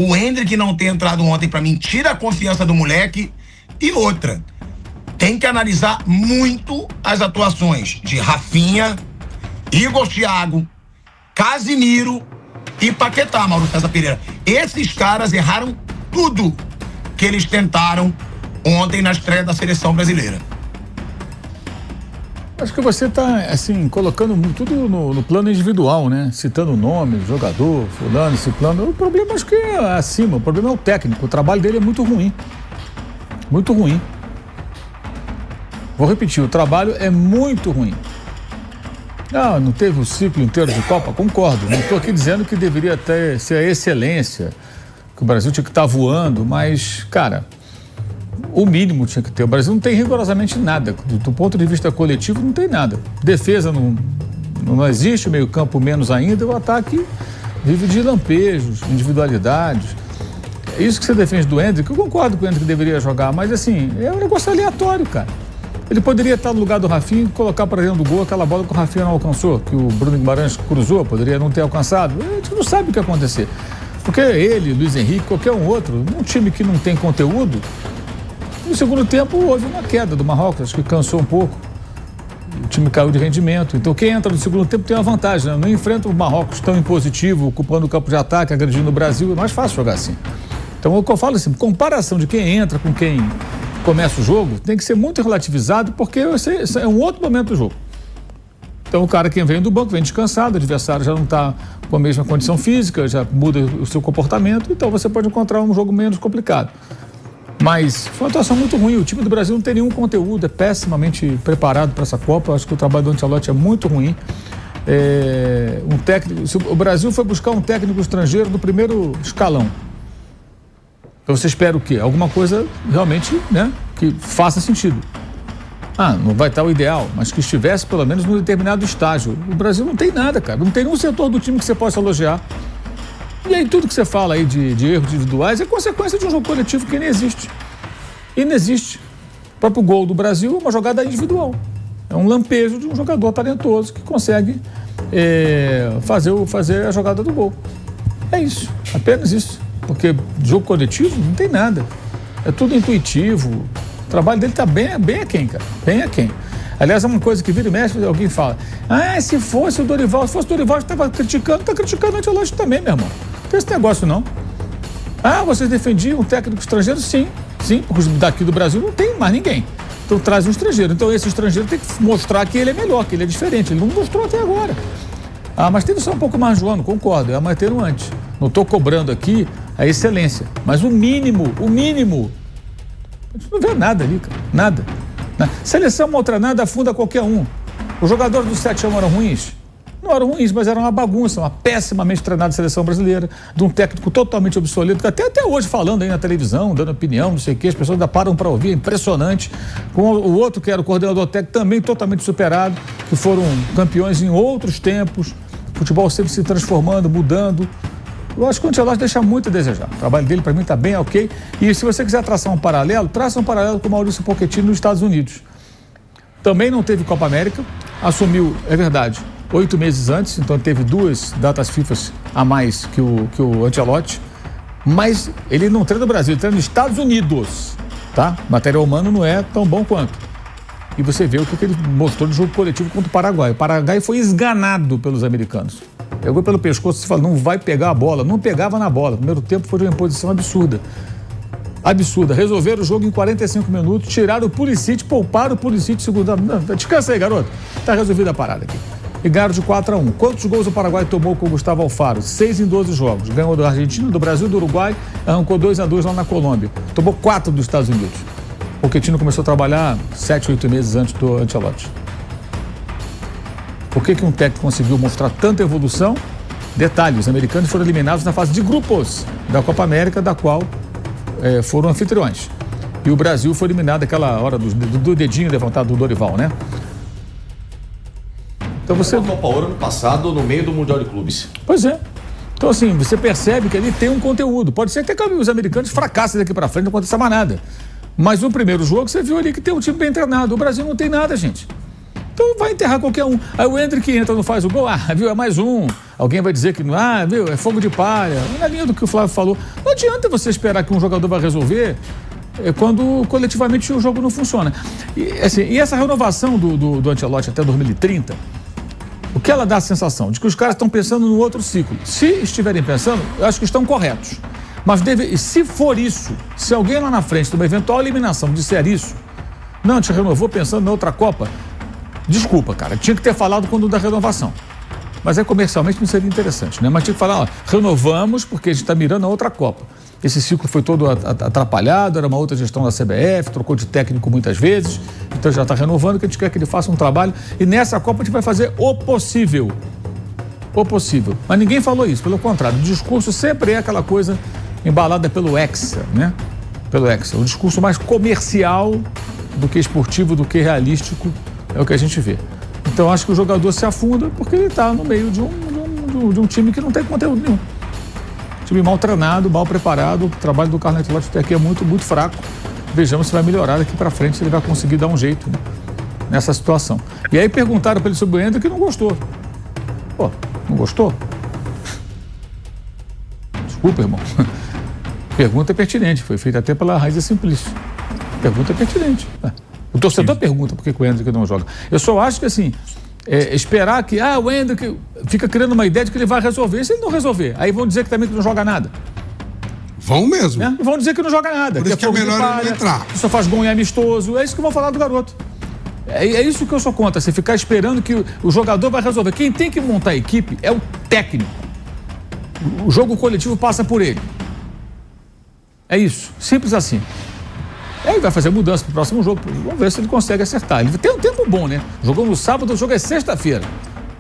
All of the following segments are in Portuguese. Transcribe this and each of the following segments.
O Endrick não ter entrado ontem, pra mim, tira a confiança do moleque. E outra, tem que analisar muito as atuações de Rafinha, Igor Thiago, Casimiro e Paquetá, Mauro César Pereira. Esses caras erraram tudo que eles tentaram ontem na estreia da seleção brasileira. Acho que você está, assim, colocando tudo no plano individual, né? Citando nomes, jogador, fulano, ciclano. O problema acho que é acima, o problema é o técnico. O trabalho dele é muito ruim. Muito ruim. Vou repetir, o trabalho é muito ruim. Não teve o ciclo inteiro de Copa? Concordo. Não estou aqui dizendo que deveria ser a excelência, que o Brasil tinha que estar voando, mas, cara, o mínimo tinha que ter. O Brasil não tem rigorosamente nada. Do ponto de vista coletivo, não tem nada. Defesa não existe, o meio-campo menos ainda, o ataque vive de lampejos, individualidades. É isso que você defende do Endrick. Eu concordo que o Endrick deveria jogar, mas assim, é um negócio aleatório, cara. Ele poderia estar no lugar do Rafinha e colocar para dentro do gol aquela bola que o Rafinha não alcançou, que o Bruno Guimarães cruzou, poderia não ter alcançado. A gente não sabe o que ia acontecer. Porque ele, Luiz Henrique, qualquer um outro, um time que não tem conteúdo, no segundo tempo houve uma queda do Marrocos, acho que cansou um pouco. O time caiu de rendimento. Então quem entra no segundo tempo tem uma vantagem, né? Não enfrenta o Marrocos tão impositivo, ocupando o campo de ataque, agredindo o Brasil. É mais fácil jogar assim. Então o que eu falo assim, comparação de quem entra com quem começa o jogo tem que ser muito relativizado, porque é um outro momento do jogo. Então o cara que vem do banco vem descansado, o adversário já não está com a mesma condição física, já muda o seu comportamento, então você pode encontrar um jogo menos complicado. Mas foi uma atuação muito ruim. O time do Brasil não tem nenhum conteúdo, é pessimamente preparado para essa Copa. Acho que o trabalho do Ancelotti é muito ruim. O Brasil foi buscar um técnico estrangeiro do primeiro escalão. Então você espera o quê? Alguma coisa realmente, né, que faça sentido. Não vai estar o ideal, mas que estivesse pelo menos num determinado estágio. O Brasil não tem nada, cara. Não tem nenhum setor do time que você possa elogiar. E aí tudo que você fala aí de erros individuais é consequência de um jogo coletivo que inexiste. Inexiste. O próprio gol do Brasil é uma jogada individual. É um lampejo de um jogador talentoso que consegue fazer a jogada do gol. É isso, apenas isso. Porque jogo coletivo não tem nada. É tudo intuitivo. O trabalho dele está bem aquém, cara. Bem aquém. Aliás, é uma coisa que vira e mexe, alguém fala: se fosse o Dorival estava criticando, está criticando o Ancelotti também, meu irmão. Não tem esse negócio, não. Vocês defendiam um técnico estrangeiro? Sim, porque daqui do Brasil não tem mais ninguém. Então traz um estrangeiro. Então esse estrangeiro tem que mostrar que ele é melhor, que ele é diferente. Ele não mostrou até agora. Mas teve só um pouco mais de um ano, concordo, mas ter um antes. Não estou cobrando aqui a excelência, mas o mínimo, a gente não vê nada ali, cara, nada. Seleção mal treinada afunda qualquer um. Os jogadores do 7-1 eram ruins? Não eram ruins, mas era uma bagunça, uma pessimamente treinada seleção brasileira, de um técnico totalmente obsoleto, que até hoje falando aí na televisão, dando opinião, não sei o quê, as pessoas ainda param para ouvir, é impressionante. Com o outro que era o coordenador técnico também totalmente superado, que foram campeões em outros tempos, o futebol sempre se transformando, mudando. Eu acho que o Ancelotti deixa muito a desejar. O trabalho dele, para mim, está bem ok. E se você quiser traçar um paralelo, traça um paralelo com o Maurício Pochettino nos Estados Unidos. Também não teve Copa América, assumiu, é verdade, 8 meses antes, então teve 2 datas FIFA a mais que o Ancelotti, mas ele não treina no Brasil, ele treina nos Estados Unidos, tá? O material humano não é tão bom quanto. E você vê o que ele mostrou no jogo coletivo contra o Paraguai. O Paraguai foi esganado pelos americanos. Pegou pelo pescoço e falou: não vai pegar a bola. Não pegava na bola. O primeiro tempo foi de uma imposição absurda. Absurda. Resolveram o jogo em 45 minutos, tiraram o Pulisic, pouparam o Pulisic, segundo. Descansa aí, garoto. Tá resolvida a parada aqui. E ganharam de 4-1. Quantos gols o Paraguai tomou com o Gustavo Alfaro? 6 em 12 jogos. Ganhou da Argentina, do Brasil, do Uruguai, arrancou 2-2 lá na Colômbia. Tomou 4 dos Estados Unidos. O Pochettino começou a trabalhar 7, 8 meses antes do Ancelotti. Por que um técnico conseguiu mostrar tanta evolução? Detalhe, os americanos foram eliminados na fase de grupos da Copa América, da qual foram anfitriões. E o Brasil foi eliminado naquela hora do dedinho levantado do Dorival, né? Então você... A Copa Ouro ano passado, no meio do Mundial de Clubes. Pois é. Então assim, você percebe que ali tem um conteúdo. Pode ser até que os americanos fracassem daqui pra frente, não aconteça mais nada. Mas no primeiro jogo você viu ali que tem um time bem treinado. O Brasil não tem nada, gente. Então vai enterrar qualquer um. Aí o Endrick entra, não faz o gol, viu, é mais um. Alguém vai dizer que, viu, é fogo de palha. Na linha do que o Flávio falou. Não adianta você esperar que um jogador vai resolver quando coletivamente o jogo não funciona. E essa renovação do Ancelotti até 2030, o que ela dá a sensação? De que os caras estão pensando no outro ciclo. Se estiverem pensando, eu acho que estão corretos. Mas se for isso, se alguém lá na frente, de uma eventual eliminação, disser isso, não, te renovou pensando na outra Copa, desculpa, cara, tinha que ter falado quando da renovação. Mas comercialmente não seria interessante, né? Mas tinha que falar, renovamos porque a gente está mirando a outra Copa. Esse ciclo foi todo atrapalhado, era uma outra gestão da CBF, trocou de técnico muitas vezes, então já está renovando, que a gente quer que ele faça um trabalho. E nessa Copa a gente vai fazer o possível. O possível. Mas ninguém falou isso, pelo contrário. O discurso sempre é aquela coisa embalada pelo Hexa, né? Pelo Hexa. O discurso mais comercial do que esportivo, do que realístico, é o que a gente vê. Então acho que o jogador se afunda porque ele está no meio de um time que não tem conteúdo nenhum. Time mal treinado, mal preparado. O trabalho do Carlo Ancelotti até aqui é muito, muito fraco. Vejamos se vai melhorar daqui para frente, se ele vai conseguir dar um jeito, né, nessa situação. E aí perguntaram para ele sobre o Endrick que não gostou. Pô, não gostou? Desculpa, irmão. Pergunta pertinente, foi feita até pela Raiza Simplício. Pergunta pertinente. O torcedor pergunta por que o Endrick não joga. Eu só acho que assim, esperar que o Endrick fica criando uma ideia de que ele vai resolver. E se ele não resolver, aí vão dizer que também que não joga nada. Vão mesmo. E vão dizer que não joga nada. Por isso que é melhor ele não entrar. Que só faz gol em amistoso. É isso que vão falar do garoto. É isso que eu sou contra. Você ficar esperando que o jogador vai resolver. Quem tem que montar a equipe é o técnico. O jogo coletivo passa por ele. É isso. Simples assim. Aí vai fazer mudança pro próximo jogo. Vamos ver se ele consegue acertar. Ele tem um tempo bom, né? Jogou no sábado, o jogo é sexta-feira.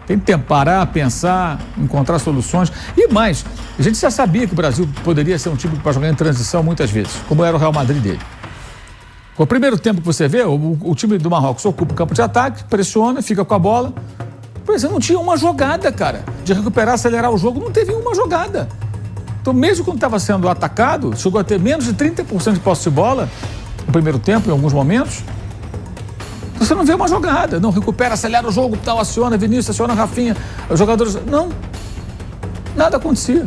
Tem que parar, pensar, encontrar soluções. E mais, a gente já sabia que o Brasil poderia ser um time para jogar em transição muitas vezes, como era o Real Madrid dele. O primeiro tempo que você vê, o time do Marrocos ocupa o campo de ataque, pressiona, fica com a bola. Por exemplo, não tinha uma jogada, cara, de recuperar, acelerar o jogo. Não teve uma jogada. Então, mesmo quando estava sendo atacado, chegou a ter menos de 30% de posse de bola no primeiro tempo, em alguns momentos. Você não vê uma jogada. Não, recupera, acelera o jogo, tal, aciona Vinícius, aciona Rafinha. Os jogadores... Não. Nada acontecia.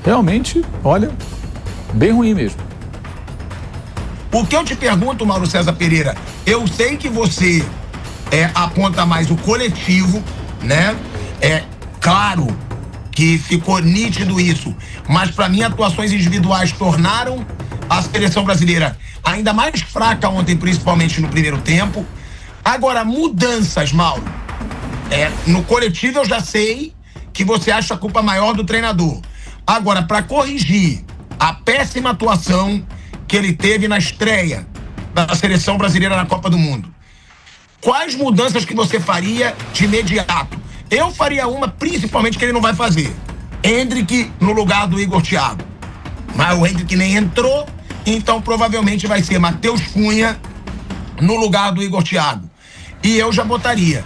Realmente, olha, bem ruim mesmo. O que eu te pergunto, Mauro César Pereira, eu sei que você aponta mais o coletivo, né? É claro que ficou nítido isso, mas para mim atuações individuais tornaram a seleção brasileira ainda mais fraca ontem, principalmente no primeiro tempo. Agora, mudanças, Mauro. No coletivo eu já sei que você acha a culpa maior do treinador. Agora, para corrigir a péssima atuação que ele teve na estreia da seleção brasileira na Copa do Mundo, quais mudanças que você faria de imediato? Eu faria uma, principalmente, que ele não vai fazer. Endrick no lugar do Igor Thiago. Mas o Endrick nem entrou, então provavelmente vai ser Matheus Cunha no lugar do Igor Thiago. E eu já botaria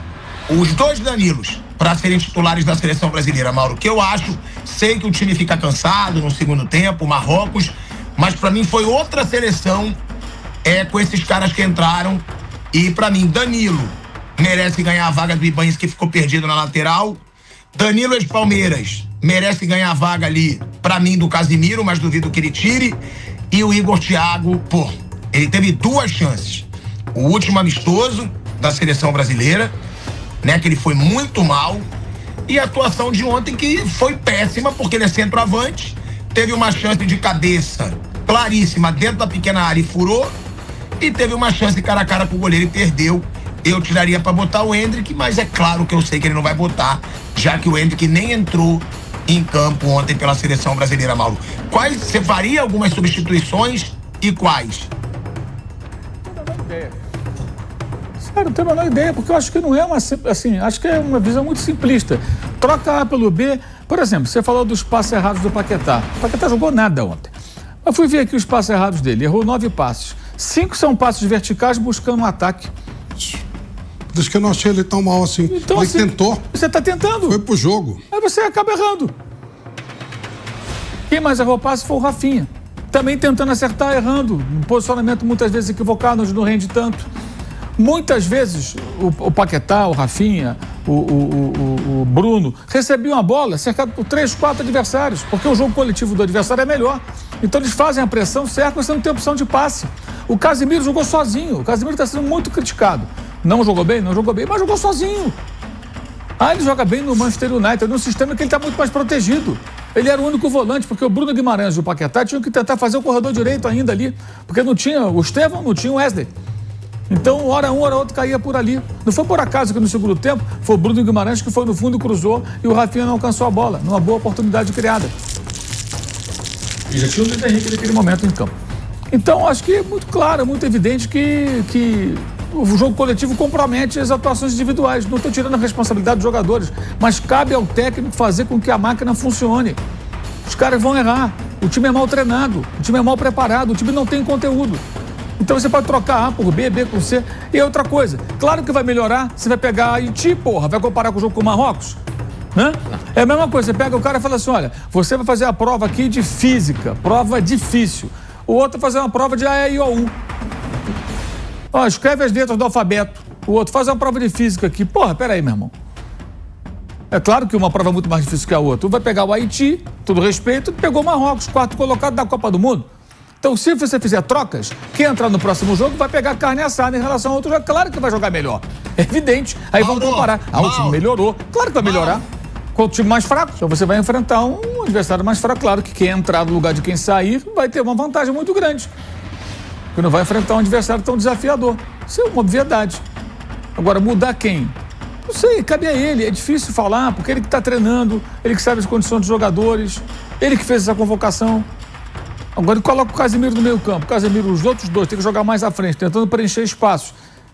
os dois Danilos para serem titulares da seleção brasileira, Mauro, que eu acho, sei que o time fica cansado no segundo tempo, Marrocos, mas para mim foi outra seleção com esses caras que entraram. E para mim, Danilo merece ganhar a vaga do Ibanez, que ficou perdido na lateral. Danilo ex-Palmeiras merece ganhar a vaga ali, para mim, do Casimiro, mas duvido que ele tire. E o Igor Thiago, ele teve duas chances. O último amistoso da seleção brasileira, né, que ele foi muito mal. E a atuação de ontem, que foi péssima, porque ele é centroavante. Teve uma chance de cabeça claríssima dentro da pequena área e furou. E teve uma chance cara a cara com o goleiro e perdeu. Eu tiraria para botar o Endrick, mas é claro que eu sei que ele não vai botar, já que o Endrick nem entrou em campo ontem pela seleção brasileira, Mauro. Você faria algumas substituições e quais? Sério, não tenho a menor ideia, porque eu acho que não é acho que é uma visão muito simplista. Troca A pelo B. Por exemplo, você falou dos passes errados do Paquetá. O Paquetá jogou nada ontem. Eu fui ver aqui os passes errados dele. Errou 9 passes. 5 são passes verticais buscando um ataque. Por isso que eu não achei ele tão mal assim. Então, ele tentou. Você está tentando. Foi pro jogo. Aí você acaba errando. Quem mais errou passe foi o Rafinha. Também tentando acertar, errando. Um posicionamento muitas vezes equivocado, onde não rende tanto. Muitas vezes o Paquetá, o Rafinha, o Bruno recebiam a bola cercado por 3, 4 adversários, porque o jogo coletivo do adversário é melhor. Então eles fazem a pressão certa, você não tem opção de passe. O Casemiro jogou sozinho, o Casemiro está sendo muito criticado. Não jogou bem, mas jogou sozinho. Ele joga bem no Manchester United, num sistema que ele está muito mais protegido. Ele era o único volante, porque o Bruno Guimarães e o Paquetá tinham que tentar fazer o corredor direito ainda ali, porque não tinha o Estevão, não tinha o Wesley. Então, hora um, hora outro caía por ali. Não foi por acaso que no segundo tempo foi o Bruno Guimarães que foi no fundo, cruzou e o Rafinha não alcançou a bola, numa boa oportunidade criada. E já tinha o Luiz Henrique naquele momento em campo. Então, acho que é muito claro, muito evidente que o jogo coletivo compromete as atuações individuais. Não estou tirando a responsabilidade dos jogadores, mas cabe ao técnico fazer com que a máquina funcione. Os caras vão errar. O time é mal treinado, o time é mal preparado, o time não tem conteúdo. Então você pode trocar A por B, B por C. E outra coisa, claro que vai melhorar, você vai pegar Haiti, vai comparar com o jogo com o Marrocos? Né? É a mesma coisa, você pega o cara e fala assim, olha, você vai fazer a prova aqui de física, prova difícil. O outro vai fazer uma prova de A, E, I, O, U. Escreve as letras do alfabeto. O outro faz uma prova de física aqui. Peraí, meu irmão. É claro que uma prova é muito mais difícil que a outra. Um vai pegar o Haiti, todo respeito, pegou o Marrocos, 4º colocado da Copa do Mundo. Então, se você fizer trocas, quem entrar no próximo jogo vai pegar carne assada em relação ao outro jogo. Claro que vai jogar melhor. É evidente. Aí vamos comparar. O time melhorou. Claro que vai melhorar. Com o time mais fraco. Então você vai enfrentar um adversário mais fraco. Claro que quem entrar no lugar de quem sair vai ter uma vantagem muito grande. Porque não vai enfrentar um adversário tão desafiador. Isso é uma obviedade. Agora, mudar quem? Não sei, cabe a ele. É difícil falar, porque ele que está treinando, ele que sabe as condições dos jogadores, ele que fez essa convocação. Agora ele coloca o Casemiro no meio campo. O Casemiro, os outros dois, tem que jogar mais à frente, tentando preencher espaços.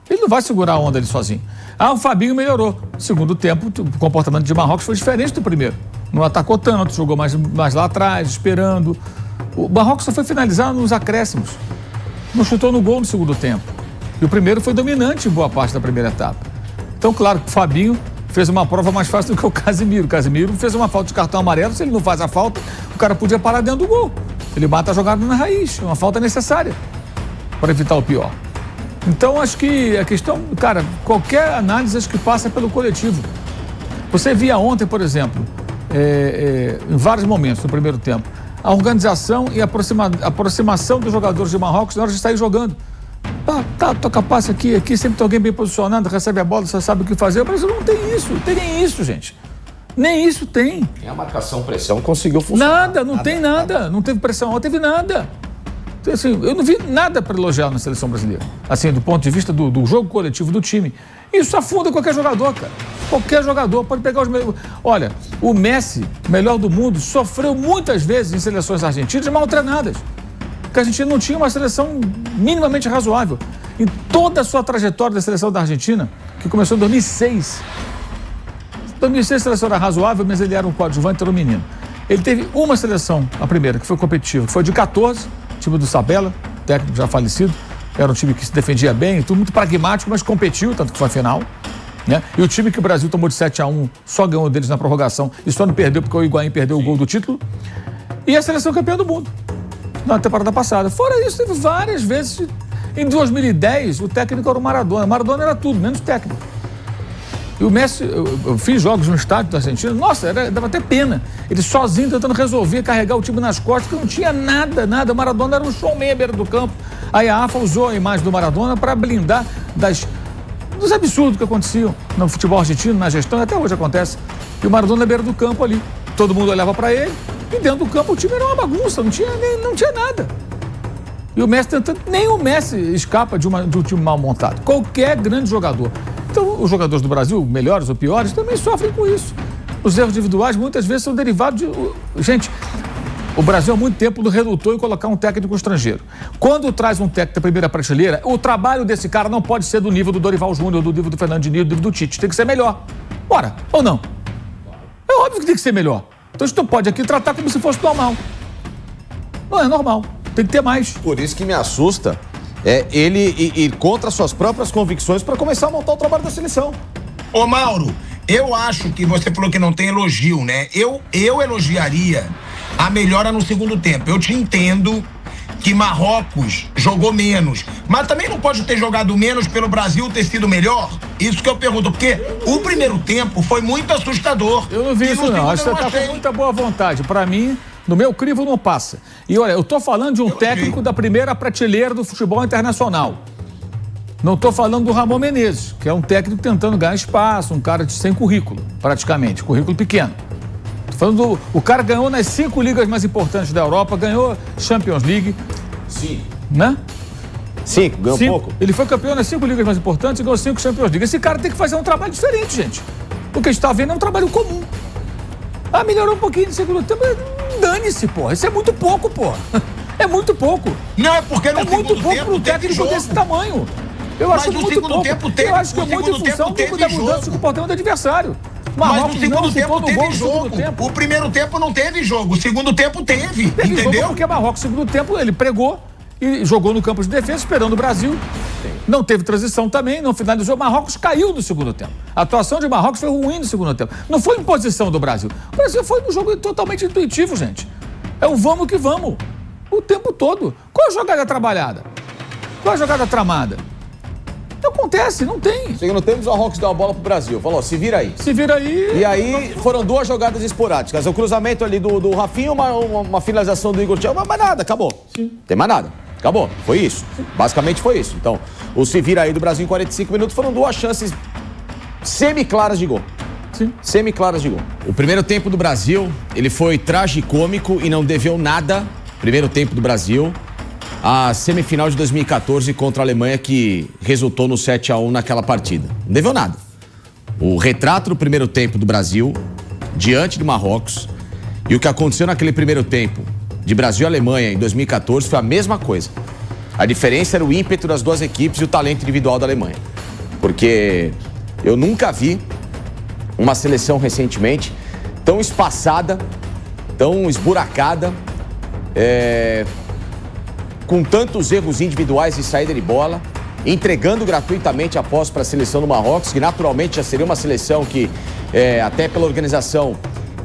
Ele não vai segurar a onda ali sozinho. O Fabinho melhorou. No segundo tempo, o comportamento de Marrocos foi diferente do primeiro. Não atacou tanto, jogou mais lá atrás, esperando. O Marrocos só foi finalizar nos acréscimos. Não chutou no gol no segundo tempo. E o primeiro foi dominante em boa parte da primeira etapa. Então, claro que o Fabinho fez uma prova mais fácil do que o Casemiro. O Casemiro fez uma falta de cartão amarelo. Se ele não faz a falta, o cara podia parar dentro do gol. Ele mata a jogada na raiz. É uma falta necessária para evitar o pior. Então, acho que a questão, cara, qualquer análise acho que passa pelo coletivo. Você via ontem, por exemplo, em vários momentos no primeiro tempo, a organização e a aproximação dos jogadores de Marrocos na hora de sair jogando. Toca passe aqui, sempre tem alguém bem posicionado, recebe a bola, você sabe o que fazer. O Brasil não tem isso, não tem nem isso, gente. Nem isso tem. A marcação, pressão conseguiu funcionar. Não tem nada. Não teve pressão, não teve nada. Então, assim, eu não vi nada para elogiar na seleção brasileira. Assim, do ponto de vista do jogo coletivo do time. Isso afunda qualquer jogador, cara. Qualquer jogador pode pegar os melhores. Olha, o Messi, melhor do mundo, sofreu muitas vezes em seleções argentinas mal treinadas. Porque a Argentina não tinha uma seleção minimamente razoável. Em toda a sua trajetória da seleção da Argentina, que começou em 2006. 2006 a seleção era razoável, mas ele era um coadjuvante, era um menino. Ele teve uma seleção, a primeira, que foi competitiva, que foi de 14, time do Sabella, técnico já falecido. Era um time que se defendia bem, tudo muito pragmático, mas competiu, tanto que foi a final. Né? E o time que o Brasil tomou de 7-1 só ganhou deles na prorrogação e só não perdeu porque o Higuaín perdeu o gol do título. E a seleção campeã do mundo, na temporada passada. Fora isso, teve várias vezes. Em 2010, o técnico era o Maradona. Maradona era tudo, menos técnico. E o Messi, eu fiz jogos no estádio da Argentina, nossa, dava até pena. Ele sozinho tentando resolver, carregar o time nas costas, porque não tinha nada. O Maradona era um showman à beira do campo. Aí a AFA usou a imagem do Maradona para blindar dos absurdos que aconteciam no futebol argentino, na gestão, até hoje acontece. E o Maradona à beira do campo ali. Todo mundo olhava para ele, e dentro do campo o time era uma bagunça, não tinha nada. E o Messi tentando, nem o Messi escapa de um time mal montado. Qualquer grande jogador. Então, os jogadores do Brasil, melhores ou piores, também sofrem com isso. Os erros individuais muitas vezes são derivados de... Gente, o Brasil há muito tempo relutou em colocar um técnico estrangeiro. Quando traz um técnico da primeira prateleira, o trabalho desse cara não pode ser do nível do Dorival Júnior, do nível do Fernando Diniz, do nível do Tite. Tem que ser melhor. Bora, ou não? É óbvio que tem que ser melhor. Então, a gente não pode aqui tratar como se fosse normal. Não é normal. Tem que ter mais. Por isso que me assusta ele ir contra suas próprias convicções para começar a montar o trabalho da seleção. Ô, Mauro, eu acho que você falou que não tem elogio, né? Eu elogiaria a melhora no segundo tempo. Eu te entendo que Marrocos jogou menos, mas também não pode ter jogado menos pelo Brasil ter sido melhor? Isso que eu pergunto, porque o primeiro tempo foi muito assustador. Eu não vi isso não, acho que você tá com muita boa vontade. Pra mim, no meu crivo não passa. E olha, eu tô falando de um técnico da primeira prateleira do futebol internacional. Não tô falando do Ramon Menezes, que é um técnico tentando ganhar espaço, um cara sem currículo, praticamente, currículo pequeno. Falando o cara ganhou nas 5 ligas mais importantes da Europa, ganhou Champions League. Sim. Né? 5, ganhou pouco. Ele foi campeão nas 5 ligas mais importantes e ganhou 5 Champions League. Esse cara tem que fazer um trabalho diferente, gente. O que a gente tá vendo é um trabalho comum. Ah, melhorou um pouquinho no segundo tempo. Dane-se, porra. Isso é muito pouco, porra. É muito pouco. Não, é porque no muito pouco pro técnico desse tamanho. Eu acho muito pouco. Eu acho que é muito em função da mudança do comportamento do adversário. Mas no segundo tempo teve jogo. O primeiro tempo não teve jogo, o segundo tempo teve, entendeu? Jogo porque Marrocos, no segundo tempo, ele pregou e jogou no campo de defesa, esperando o Brasil. Não teve transição também, não finalizou. Marrocos caiu no segundo tempo. A atuação de Marrocos foi ruim no segundo tempo. Não foi imposição do Brasil. O Brasil foi um jogo totalmente intuitivo, gente. É um vamos que vamos. O tempo todo. Qual a jogada trabalhada? Qual a jogada tramada? Não acontece, não tem. Segundo tempo, o Marrocos deu a bola pro Brasil. Falou, se vira aí. Se vira aí. E aí foram 2 jogadas esporádicas. O cruzamento ali do Rafinha, uma finalização do Igor Thiago, mas mais nada, acabou. Sim. Tem mais nada. Acabou. Foi isso. Basicamente foi isso. Então, o se vira aí do Brasil em 45 minutos foram 2 chances semi-claras de gol. Sim. Semi-claras de gol. O primeiro tempo do Brasil, ele foi tragicômico e não deveu nada. Primeiro tempo do Brasil. A semifinal de 2014 contra a Alemanha, que resultou no 7-1 naquela partida. Não deveu nada. O retrato do primeiro tempo do Brasil, diante do Marrocos, e o que aconteceu naquele primeiro tempo de Brasil e Alemanha em 2014 foi a mesma coisa. A diferença era o ímpeto das 2 equipes e o talento individual da Alemanha. Porque eu nunca vi uma seleção recentemente tão espaçada, tão esburacada, com tantos erros individuais de saída de bola, entregando gratuitamente a posse para a seleção do Marrocos, que naturalmente já seria uma seleção que, até pela organização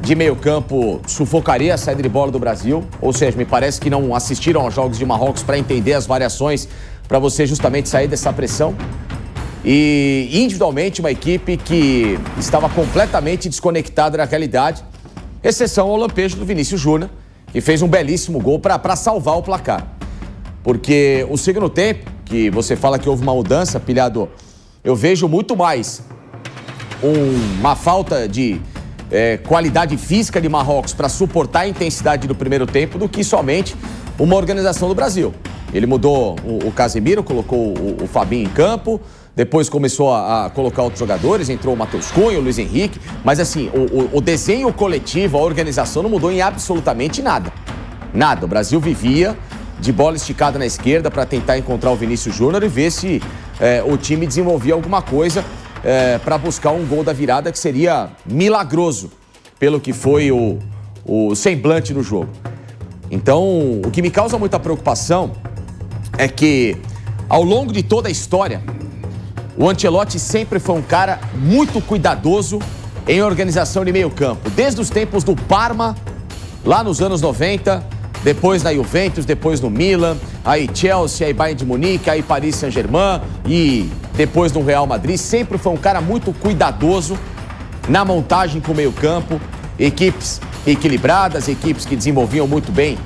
de meio campo, sufocaria a saída de bola do Brasil. Ou seja, me parece que não assistiram aos jogos de Marrocos para entender as variações para você justamente sair dessa pressão. E individualmente uma equipe que estava completamente desconectada da realidade, exceção ao lampejo do Vinícius Júnior, que fez um belíssimo gol para salvar o placar. Porque o segundo tempo, que você fala que houve uma mudança, Pilhado, eu vejo muito mais uma falta de qualidade física de Marrocos para suportar a intensidade do primeiro tempo do que somente uma organização do Brasil. Ele mudou o Casemiro, colocou o Fabinho em campo, depois começou a colocar outros jogadores, entrou o Matheus Cunha, o Luiz Henrique, mas assim, o desenho coletivo, a organização não mudou em absolutamente nada. Nada. O Brasil vivia de bola esticada na esquerda para tentar encontrar o Vinícius Júnior e ver se o time desenvolvia alguma coisa para buscar um gol da virada que seria milagroso pelo que foi o semblante do jogo. Então, o que me causa muita preocupação é que, ao longo de toda a história, o Ancelotti sempre foi um cara muito cuidadoso em organização de meio campo. Desde os tempos do Parma, lá nos anos 90, depois na Juventus, depois no Milan, aí Chelsea, aí Bayern de Munique, aí Paris Saint-Germain e depois no Real Madrid. Sempre foi um cara muito cuidadoso na montagem com o meio campo. Equipes equilibradas, equipes que desenvolviam muito bem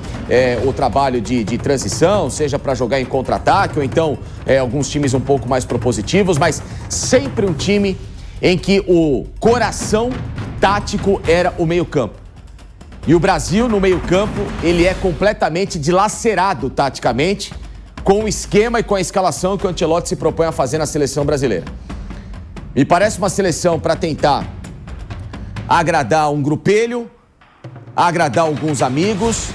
o trabalho de transição, seja para jogar em contra-ataque ou então alguns times um pouco mais propositivos, mas sempre um time em que o coração tático era o meio-campo. E o Brasil, no meio-campo, ele é completamente dilacerado taticamente com o esquema e com a escalação que o Ancelotti se propõe a fazer na seleção brasileira. Me parece uma seleção para tentar agradar um grupelho, agradar alguns amigos,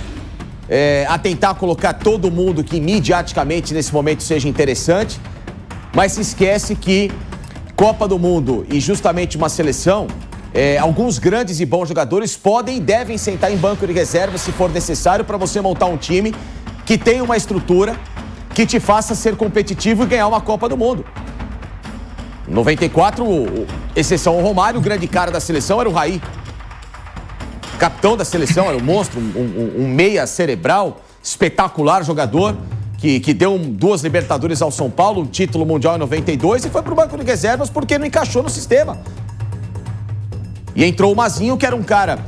a tentar colocar todo mundo que midiaticamente nesse momento seja interessante, mas se esquece que Copa do Mundo e justamente uma seleção, alguns grandes e bons jogadores podem e devem sentar em banco de reserva se for necessário para você montar um time que tenha uma estrutura que te faça ser competitivo e ganhar uma Copa do Mundo. Em 94, exceção ao Romário, o grande cara da seleção era o Raí. Capitão da seleção, era um monstro, um meia cerebral espetacular jogador, que deu 2 Libertadores ao São Paulo, um título mundial em 92 e foi pro banco de reservas porque não encaixou no sistema. E entrou o Mazinho, que era um cara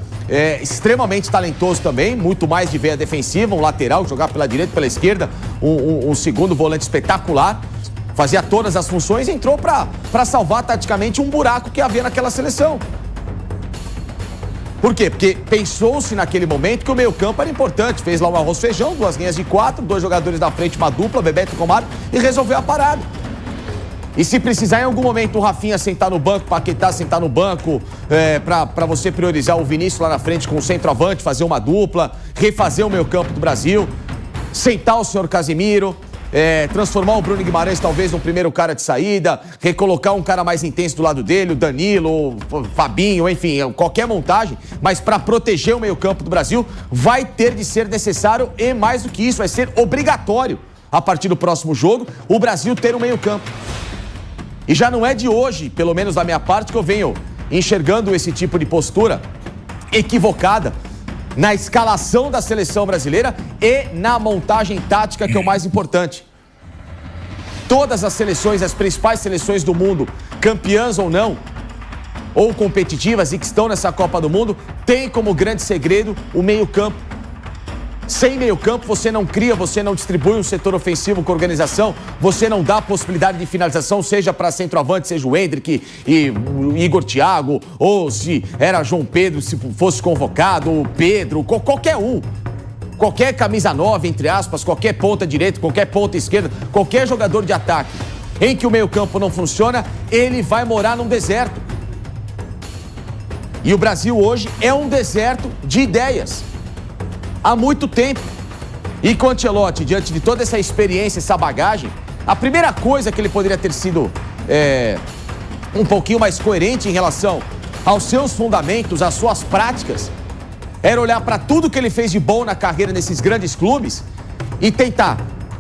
extremamente talentoso também, muito mais de veia defensiva, um lateral que jogava pela direita, pela esquerda, um segundo volante espetacular, fazia todas as funções e entrou para salvar taticamente um buraco que havia naquela seleção. Por quê? Porque pensou-se naquele momento que o meio-campo era importante. Fez lá um arroz-feijão, 2 linhas de 4, 2 jogadores da frente, uma dupla, Bebeto e Romário, e resolveu a parada. E se precisar em algum momento o Rafinha sentar no banco, Paquetá sentar no banco, para você priorizar o Vinícius lá na frente com o centroavante, fazer uma dupla, refazer o meio-campo do Brasil, sentar o senhor Casemiro, transformar o Bruno Guimarães talvez no primeiro cara de saída, recolocar um cara mais intenso do lado dele, o Danilo, o Fabinho, enfim, qualquer montagem, mas para proteger o meio-campo do Brasil vai ter de ser necessário e mais do que isso, vai ser obrigatório a partir do próximo jogo o Brasil ter um meio-campo. E já não é de hoje, pelo menos da minha parte, que eu venho enxergando esse tipo de postura equivocada na escalação da seleção brasileira e na montagem tática, que é o mais importante. Todas as seleções, as principais seleções do mundo, campeãs ou não, ou competitivas e que estão nessa Copa do Mundo, têm como grande segredo o meio-campo. Sem meio-campo, você não cria, você não distribui um setor ofensivo com organização, você não dá possibilidade de finalização, seja para centroavante, seja o Endrick e o Igor Thiago, ou se era João Pedro, se fosse convocado, o Pedro, qualquer um. Qualquer camisa 9, entre aspas, qualquer ponta direita, qualquer ponta esquerda, qualquer jogador de ataque em que o meio-campo não funciona, ele vai morar num deserto. E o Brasil hoje é um deserto de ideias. Há muito tempo. E com o Ancelotti, diante de toda essa experiência, essa bagagem, a primeira coisa que ele poderia ter sido um pouquinho mais coerente em relação aos seus fundamentos, às suas práticas, era olhar para tudo que ele fez de bom na carreira nesses grandes clubes e tentar,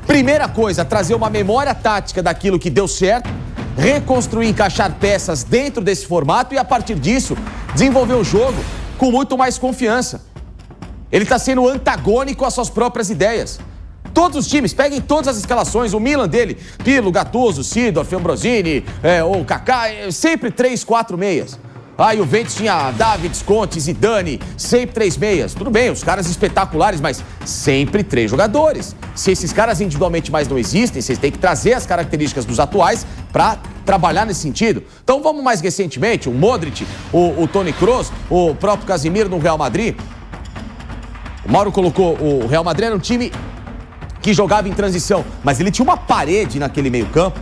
primeira coisa, trazer uma memória tática daquilo que deu certo, reconstruir, encaixar peças dentro desse formato e, a partir disso, desenvolver o jogo com muito mais confiança. Ele está sendo antagônico às suas próprias ideias. Todos os times, peguem todas as escalações, o Milan dele, Pirlo, Gattuso, Seedorf, Ambrosini, ou Kaká, sempre 3, 4 meias. Aí o Juventus tinha Davids, Conte, Zidane, sempre 3 meias. Tudo bem, os caras espetaculares, mas sempre 3 jogadores. Se esses caras individualmente mais não existem, vocês têm que trazer as características dos atuais para trabalhar nesse sentido. Então vamos mais recentemente, o Modric, o Toni Kroos, o próprio Casemiro no Real Madrid. O Mauro colocou, o Real Madrid era um time que jogava em transição, mas ele tinha uma parede naquele meio-campo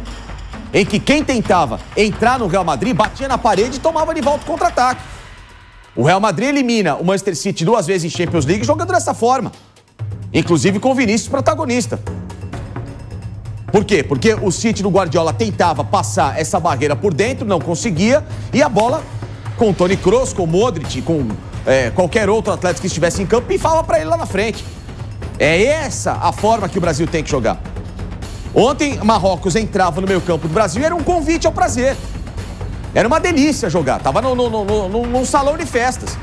em que quem tentava entrar no Real Madrid batia na parede e tomava de volta o contra-ataque. O Real Madrid elimina o Manchester City 2 vezes em Champions League jogando dessa forma, inclusive com o Vinícius protagonista. Por quê? Porque o City do Guardiola tentava passar essa barreira por dentro, não conseguia, e a bola com o Toni Kroos, com o Modric, com qualquer outro atleta que estivesse em campo, pifava para ele lá na frente. É essa a forma que o Brasil tem que jogar. Ontem, Marrocos entrava no meio campo do Brasil e era um convite ao prazer. Era uma delícia jogar, tava num salão de festas.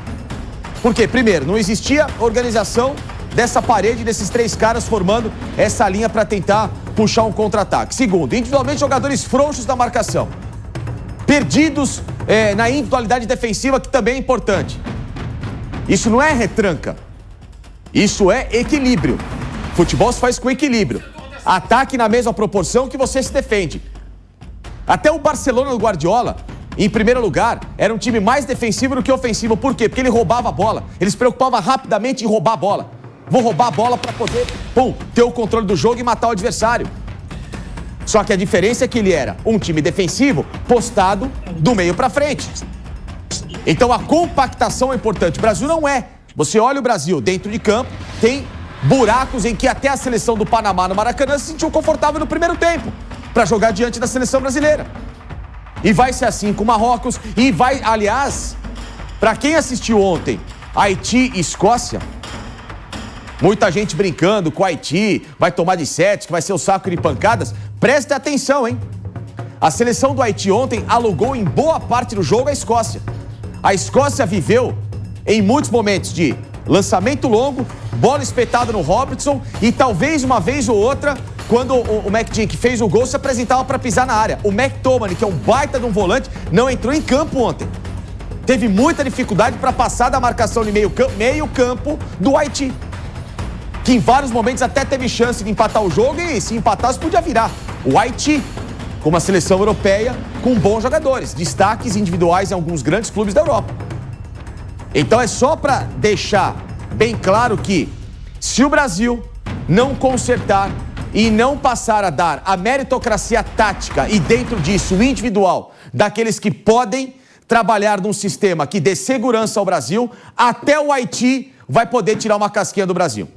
Por quê? Primeiro, não existia organização dessa parede, desses 3 caras formando essa linha para tentar puxar um contra-ataque. Segundo, individualmente jogadores frouxos da marcação. Perdidos na individualidade defensiva, que também é importante. Isso não é retranca, isso é equilíbrio. Futebol se faz com equilíbrio. Ataque na mesma proporção que você se defende. Até o Barcelona do Guardiola, em primeiro lugar, era um time mais defensivo do que ofensivo. Por quê? Porque ele roubava a bola. Ele se preocupava rapidamente em roubar a bola. Vou roubar a bola para poder, ter o controle do jogo e matar o adversário. Só que a diferença é que ele era um time defensivo postado do meio para frente. Então a compactação é importante. O Brasil não é. Você olha o Brasil dentro de campo, tem buracos em que até a seleção do Panamá no Maracanã se sentiu confortável no primeiro tempo para jogar diante da seleção brasileira. E vai ser assim com o Marrocos. E vai, aliás, para quem assistiu ontem Haiti e Escócia, muita gente brincando com o Haiti, vai tomar de 7, que vai ser o saco de pancadas. Preste atenção, hein? A seleção do Haiti ontem alugou em boa parte do jogo a Escócia. A Escócia viveu em muitos momentos de lançamento longo, bola espetada no Robertson e talvez uma vez ou outra, quando o McGinn, que fez o gol, se apresentava para pisar na área. O McTominay, que é um baita de um volante, não entrou em campo ontem. Teve muita dificuldade para passar da marcação de meio campo do Haiti, que em vários momentos até teve chance de empatar o jogo e se empatasse podia virar. O Haiti, com uma seleção europeia com bons jogadores, destaques individuais em alguns grandes clubes da Europa. Então é só para deixar bem claro que se o Brasil não consertar e não passar a dar a meritocracia tática e dentro disso o individual daqueles que podem trabalhar num sistema que dê segurança ao Brasil, até o Haiti vai poder tirar uma casquinha do Brasil.